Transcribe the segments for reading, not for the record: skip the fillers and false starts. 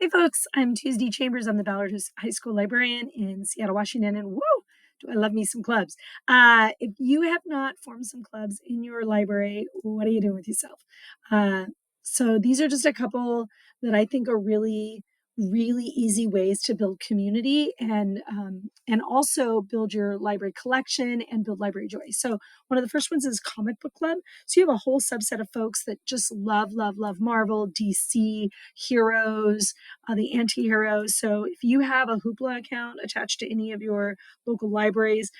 Hey folks, I'm Tuesday Chambers. I'm the Ballard High School librarian in Seattle, Washington, and whoa, do I love me some clubs. If you have not formed some clubs in your library, what are you doing with yourself? So these are just a couple that I think are really easy ways to build community and also build your library collection and build library joy. So one of the first ones is comic book club. So you have a whole subset of folks that just love Marvel, DC, heroes, the anti-heroes. So if you have a Hoopla account attached to any of your local libraries,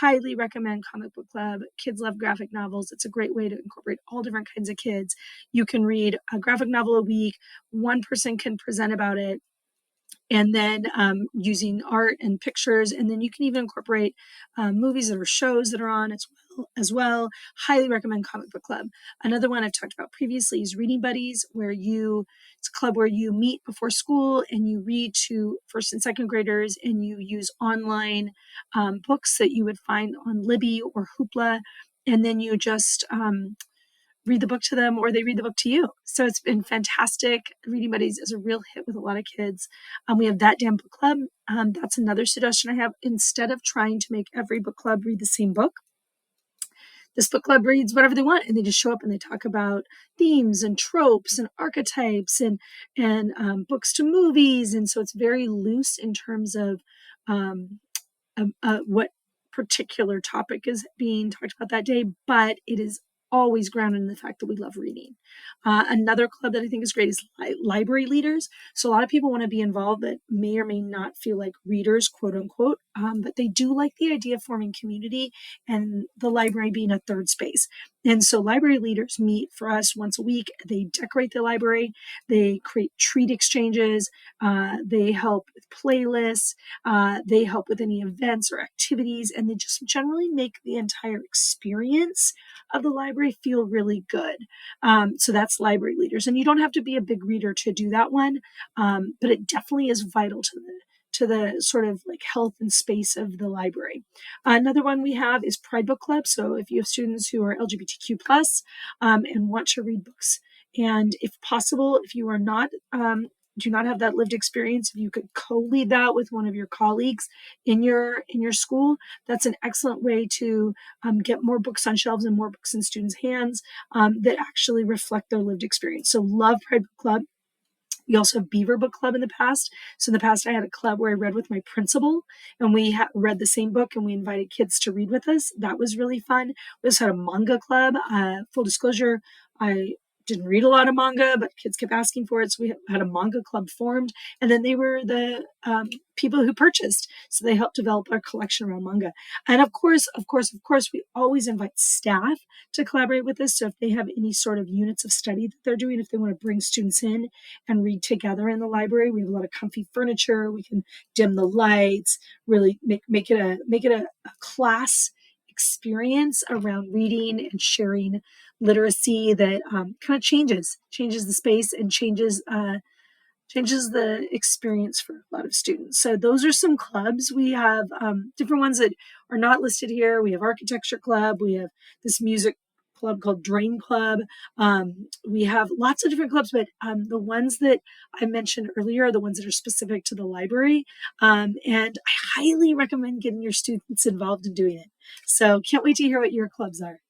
highly recommend Comic Book Club. Kids love graphic novels. It's a great way to incorporate all different kinds of kids. You can read a graphic novel a week. One person can present about it, and then using art and pictures, and then you can even incorporate movies or shows that are on as well. Highly recommend Comic Book Club. Another one I've talked about previously is Reading Buddies, where it's a club where you meet before school and you read to first and second graders, and you use online books that you would find on Libby or Hoopla, and then you just read the book to them, or they read the book to you. So it's been fantastic. Reading Buddies is a real hit with a lot of kids. We have That Damn Book Club. That's another suggestion I have. Instead of trying to make every book club read the same book, this book club reads whatever they want, and they just show up and they talk about themes and tropes and archetypes and books to movies. And so it's very loose in terms of what particular topic is being talked about that day, but it is always grounded in the fact that we love reading. Another club that I think is great is library leaders. So a lot of people want to be involved that may or may not feel like readers, quote unquote, but they do like the idea of forming community and the library being a third space. And so library leaders meet for us once a week. They decorate the library, they create treat exchanges, they help with playlists, they help with any events or activities, and they just generally make the entire experience of the library feel really good. So that's library leaders. And you don't have to be a big reader to do that one, but it definitely is vital to the sort of like health and space of the library. Another one we have is Pride Book Club. So if you have students who are LGBTQ plus and want to read books, and if possible, if you are not do not have that lived experience, if you could co-lead that with one of your colleagues in your school, that's an excellent way to get more books on shelves and more books in students' hands that actually reflect their lived experience. So love Pride Book Club. We also have Beaver Book Club in the past. So in the past, I had a club where I read with my principal, and we read the same book, and we invited kids to read with us. That was really fun. We also had a manga club. Full disclosure, I didn't read a lot of manga, but kids kept asking for it. So we had a manga club formed, and then they were the people who purchased. So they helped develop our collection around manga. And of course, we always invite staff to collaborate with us. So if they have any sort of units of study that they're doing, if they want to bring students in and read together in the library, we have a lot of comfy furniture. We can dim the lights, really make it a class experience around reading and sharing literacy that kind of changes the space and changes the experience for a lot of students. So those are some clubs. We have different ones that are not listed here. We have Architecture Club. We have this music club called Drain Club. We have lots of different clubs, but the ones that I mentioned earlier are the ones that are specific to the library. And I highly recommend getting your students involved in doing it. So can't wait to hear what your clubs are.